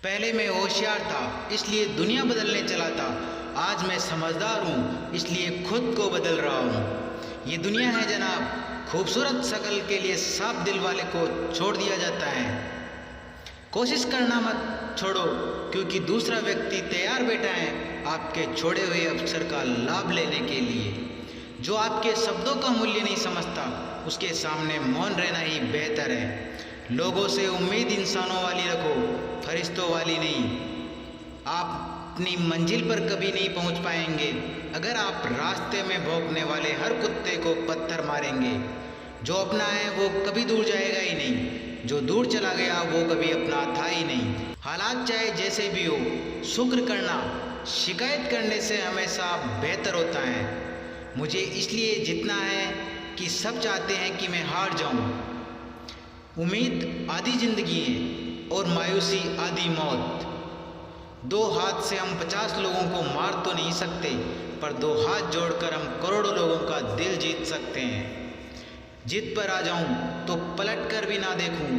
पहले मैं होशियार था इसलिए दुनिया बदलने चला था। आज मैं समझदार हूँ इसलिए खुद को बदल रहा हूँ। ये दुनिया है जनाब, खूबसूरत शक्ल के लिए साफ दिल वाले को छोड़ दिया जाता है। कोशिश करना मत छोड़ो, क्योंकि दूसरा व्यक्ति तैयार बैठा है आपके छोड़े हुए अवसर का लाभ लेने के लिए। जो आपके शब्दों का मूल्य नहीं समझता उसके सामने मौन रहना ही बेहतर है। लोगों से उम्मीद इंसानों वाली रखो, फरिश्तों वाली नहीं। आप अपनी मंजिल पर कभी नहीं पहुंच पाएंगे अगर आप रास्ते में भौंकने वाले हर कुत्ते को पत्थर मारेंगे। जो अपना है वो कभी दूर जाएगा ही नहीं, जो दूर चला गया वो कभी अपना था ही नहीं। हालात चाहे जैसे भी हो, शुक्र करना शिकायत करने से हमेशा बेहतर होता है। मुझे इसलिए जीतना है कि सब चाहते हैं कि मैं हार जाऊं। उम्मीद आधी जिंदगी है और मायूसी आधी मौत। दो हाथ से हम 50 लोगों को मार तो नहीं सकते, पर दो हाथ जोड़कर हम करोड़ों लोगों का दिल जीत सकते हैं। जिद पर आ जाऊं तो पलट कर भी ना देखूं,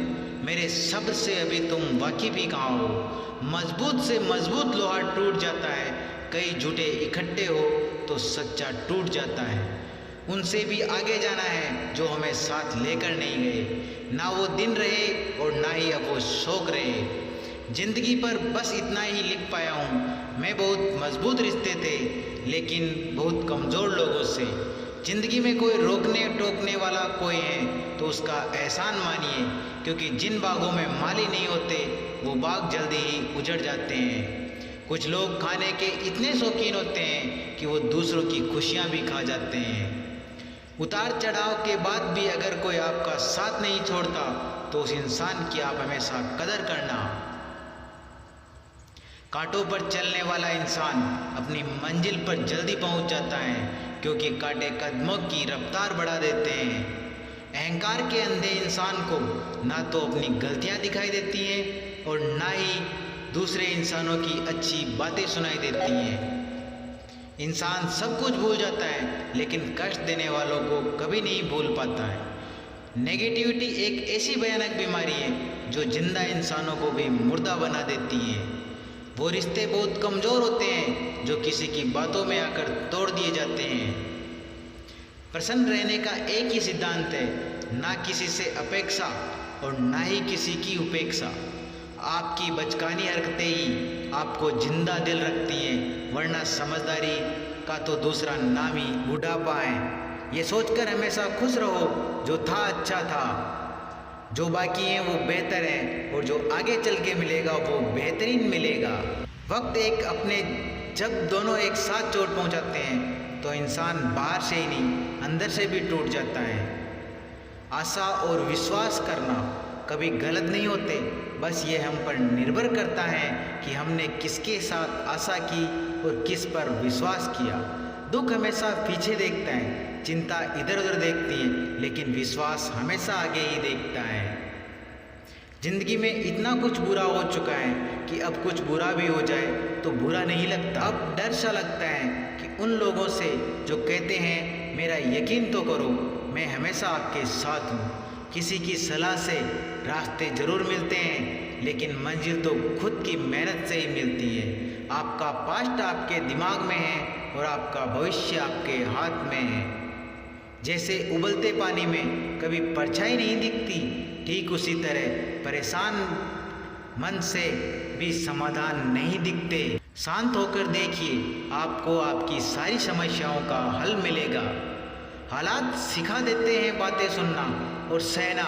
मेरे शब्द से अभी तुम वाकिफ ही कहाँ हो। मजबूत से मजबूत लोहा टूट जाता है, कई झूठे इकट्ठे हो तो सच्चा टूट जाता है। उनसे भी आगे जाना है जो हमें साथ लेकर नहीं गए। ना वो दिन रहे और ना ही अब वो शौक रहे। जिंदगी पर बस इतना ही लिख पाया हूँ, मैं बहुत मजबूत रिश्ते थे लेकिन बहुत कमज़ोर लोगों से। जिंदगी में कोई रोकने टोकने वाला कोई है तो उसका एहसान मानिए, क्योंकि जिन बागों में माली नहीं होते वो बाग जल्दी ही उजड़ जाते हैं। कुछ लोग खाने के इतने शौकीन होते हैं कि वो दूसरों की खुशियाँ भी खा जाते हैं। उतार चढ़ाव के बाद भी अगर कोई आपका साथ नहीं छोड़ता तो उस इंसान की आप हमेशा कदर करना। कांटों पर चलने वाला इंसान अपनी मंजिल पर जल्दी पहुंच जाता है, क्योंकि कांटे कदमों की रफ्तार बढ़ा देते हैं। अहंकार के अंधे इंसान को ना तो अपनी गलतियां दिखाई देती हैं और ना ही दूसरे इंसानों की अच्छी बातें सुनाई देती हैं। इंसान सब कुछ भूल जाता है लेकिन कष्ट देने वालों को कभी नहीं भूल पाता है। नेगेटिविटी एक ऐसी भयानक बीमारी है जो जिंदा इंसानों को भी मुर्दा बना देती है। वो रिश्ते बहुत कमज़ोर होते हैं जो किसी की बातों में आकर तोड़ दिए जाते हैं। प्रसन्न रहने का एक ही सिद्धांत है, ना किसी से अपेक्षा और ना ही किसी की उपेक्षा। आपकी बचकानी हरकतें ही आपको जिंदा दिल रखती हैं, वरना समझदारी का तो दूसरा नाम ही बुढ़ापा है। ये सोचकर हमेशा खुश रहो जो था अच्छा था, जो बाकी है वो बेहतर है और जो आगे चल के मिलेगा वो बेहतरीन मिलेगा। वक्त एक अपने जब दोनों एक साथ चोट पहुंचाते हैं तो इंसान बाहर से ही नहीं अंदर से भी टूट जाता है। आशा और विश्वास करना कभी गलत नहीं होते, बस ये हम पर निर्भर करता है कि हमने किसके साथ आशा की और किस पर विश्वास किया। दुख हमेशा पीछे देखता है, चिंता इधर उधर देखती है, लेकिन विश्वास हमेशा आगे ही देखता है। जिंदगी में इतना कुछ बुरा हो चुका है कि अब कुछ बुरा भी हो जाए तो बुरा नहीं लगता। अब डर सा लगता है कि उन लोगों से जो कहते हैं मेरा यकीन तो करो, मैं हमेशा आपके साथ हूँ। किसी की सलाह से रास्ते जरूर मिलते हैं, लेकिन मंजिल तो खुद की मेहनत से ही मिलती है। आपका पास्ट आपके दिमाग में है और आपका भविष्य आपके हाथ में है। जैसे उबलते पानी में कभी परछाई नहीं दिखती, ठीक उसी तरह परेशान मन से भी समाधान नहीं दिखते। शांत होकर देखिए, आपको आपकी सारी समस्याओं का हल मिलेगा। हालात सिखा देते हैं बातें सुनना और सहना,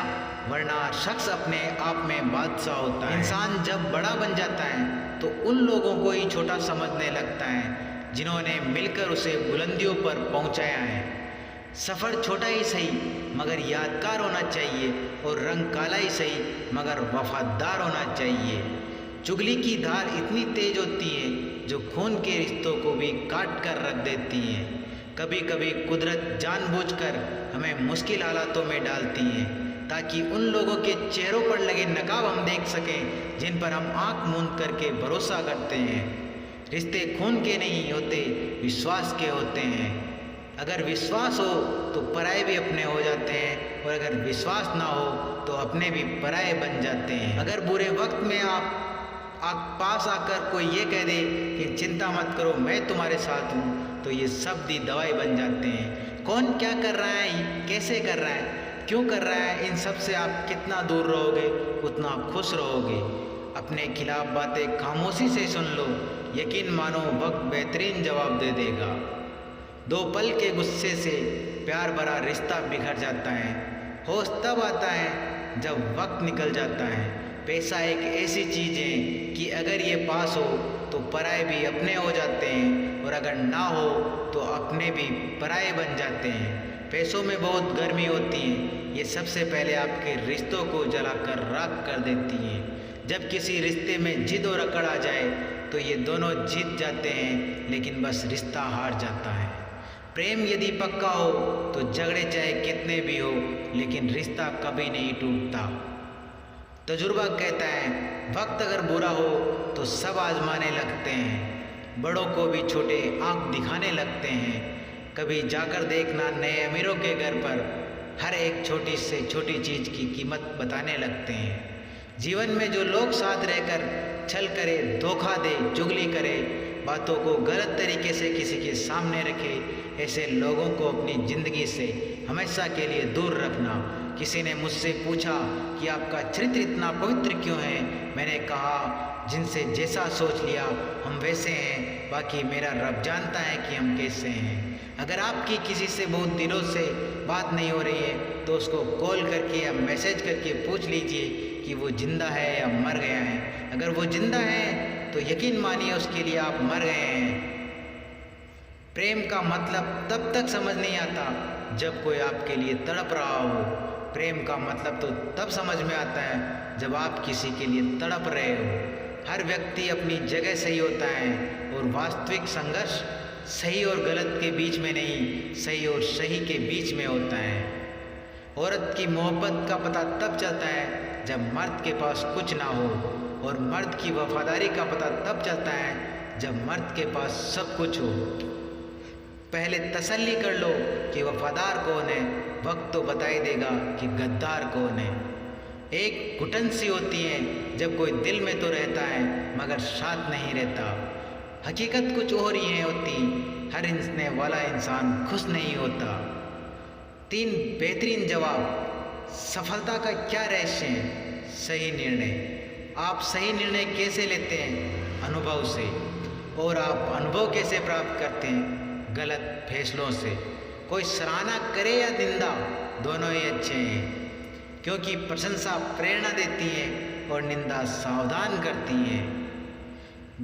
वरना शख्स अपने आप में बादशाह होता है। इंसान जब बड़ा बन जाता है तो उन लोगों को ही छोटा समझने लगता है जिन्होंने मिलकर उसे बुलंदियों पर पहुंचाया है। सफ़र छोटा ही सही मगर यादगार होना चाहिए, और रंग काला ही सही मगर वफादार होना चाहिए। चुगली की धार इतनी तेज होती है जो खून के रिश्तों को भी काट कर रख देती है। कभी कभी कुदरत जानबूझकर हमें मुश्किल हालातों में डालती है ताकि उन लोगों के चेहरों पर लगे नकाब हम देख सकें जिन पर हम आंख मूंद करके भरोसा करते हैं। रिश्ते खून के नहीं होते, विश्वास के होते हैं। अगर विश्वास हो तो पराये भी अपने हो जाते हैं, और अगर विश्वास ना हो तो अपने भी पराये बन जाते हैं। अगर बुरे वक्त में आप पास आकर कोई ये कह दे कि चिंता मत करो मैं तुम्हारे साथ हूँ, तो ये शब्द ही दवाई बन जाते हैं। कौन क्या कर रहा है, कैसे कर रहा है, क्यों कर रहा है, इन सब से आप कितना दूर रहोगे उतना खुश रहोगे। अपने खिलाफ बातें खामोशी से सुन लो, यकीन मानो वक्त बेहतरीन जवाब दे देगा। 2 पल के गुस्से से प्यार भरा रिश्ता बिखर जाता है। होश तब आता है जब वक्त निकल जाता है। पैसा एक ऐसी चीज़ है कि अगर ये पास हो तो पराए भी अपने हो जाते हैं, और अगर ना हो तो अपने भी पराए बन जाते हैं। पैसों में बहुत गर्मी होती है, ये सबसे पहले आपके रिश्तों को जलाकर राख कर देती हैं। जब किसी रिश्ते में जिद और अकड़ आ जाए तो ये दोनों जीत जाते हैं, लेकिन बस रिश्ता हार जाता है। प्रेम यदि पक्का हो तो झगड़े चाहे कितने भी हो, लेकिन रिश्ता कभी नहीं टूटता। तजुर्बा कहता है वक्त अगर बुरा हो तो सब आजमाने लगते हैं, बड़ों को भी छोटे आंख दिखाने लगते हैं। कभी जाकर देखना नए अमीरों के घर पर, हर एक छोटी से छोटी चीज़ की कीमत बताने लगते हैं। जीवन में जो लोग साथ रहकर छल करे, धोखा दे, चुगली करे, बातों को गलत तरीके से किसी के सामने रखे, ऐसे लोगों को अपनी ज़िंदगी से हमेशा के लिए दूर रखना। किसी ने मुझसे पूछा कि आपका चरित्र इतना पवित्र क्यों है? मैंने कहा जिनसे जैसा सोच लिया हम वैसे हैं, बाकी मेरा रब जानता है कि हम कैसे हैं। अगर आपकी किसी से बहुत दिनों से बात नहीं हो रही है तो उसको कॉल करके या मैसेज करके पूछ लीजिए कि वो जिंदा है या मर गया है। अगर वो जिंदा है तो यकीन मानिए उसके लिए आप मर गए हैं। प्रेम का मतलब तब तक समझ नहीं आता जब कोई आपके लिए तड़प रहा हो। प्रेम का मतलब तो तब समझ में आता है जब आप किसी के लिए तड़प रहे हो। हर व्यक्ति अपनी जगह सही होता है, और वास्तविक संघर्ष सही और गलत के बीच में नहीं, सही और सही के बीच में होता है। औरत की मोहब्बत का पता तब चलता है जब मर्द के पास कुछ ना हो, और मर्द की वफादारी का पता तब चलता है जब मर्द के पास सब कुछ हो। पहले तसल्ली कर लो कि वफादार कौन है, वक्त तो बता ही देगा कि गद्दार कौन है। एक घुटन सी होती है जब कोई दिल में तो रहता है मगर साथ नहीं रहता। हकीकत कुछ और ही है होती, हर इंसाने वाला इंसान खुश नहीं होता। 3 बेहतरीन जवाब। सफलता का क्या रहस्य है? सही निर्णय। आप सही निर्णय कैसे लेते हैं? अनुभव से। और आप अनुभव कैसे प्राप्त करते हैं? गलत फैसलों से। कोई सराहना करे या निंदा, दोनों ही अच्छे हैं, क्योंकि प्रशंसा प्रेरणा देती है और निंदा सावधान करती है।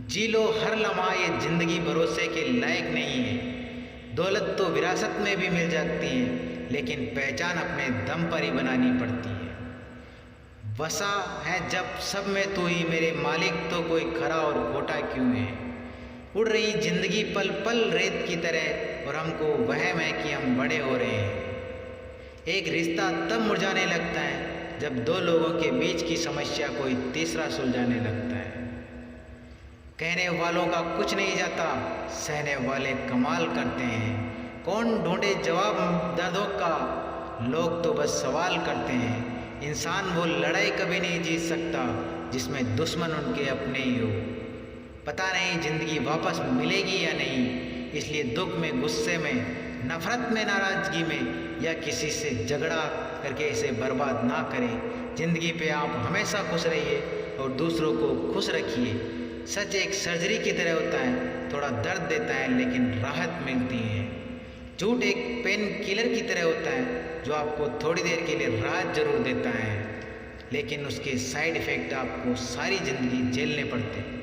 जी लो हर लम्हा, ये जिंदगी भरोसे के लायक नहीं है। दौलत तो विरासत में भी मिल जाती है, लेकिन पहचान अपने दम पर ही बनानी पड़ती है। बसा है जब सब में तू ही, मेरे मालिक तो कोई खरा और खोटा क्यों है। उड़ रही जिंदगी पल पल रेत की तरह, और हमको वहम है कि हम बड़े हो रहे हैं। एक रिश्ता तब मुरझाने लगता है जब 2 लोगों के बीच की समस्या कोई तीसरा सुलझाने लगता है। कहने वालों का कुछ नहीं जाता, सहने वाले कमाल करते हैं। कौन ढूंढे जवाब दर्दों का, लोग तो बस सवाल करते हैं। इंसान वो लड़ाई कभी नहीं जीत सकता जिसमें दुश्मन उनके अपने ही हो। पता नहीं जिंदगी वापस मिलेगी या नहीं, इसलिए दुख में, गुस्से में, नफरत में, नाराजगी में या किसी से झगड़ा करके इसे बर्बाद ना करें। जिंदगी पे आप हमेशा खुश रहिए और दूसरों को खुश रखिए। सच एक सर्जरी की तरह होता है, थोड़ा दर्द देता है लेकिन राहत मिलती है। झूठ एक पेन किलर की तरह होता है जो आपको थोड़ी देर के लिए राहत जरूर देता है, लेकिन उसके साइड इफ़ेक्ट आपको सारी ज़िंदगी झेलने पड़ते हैं।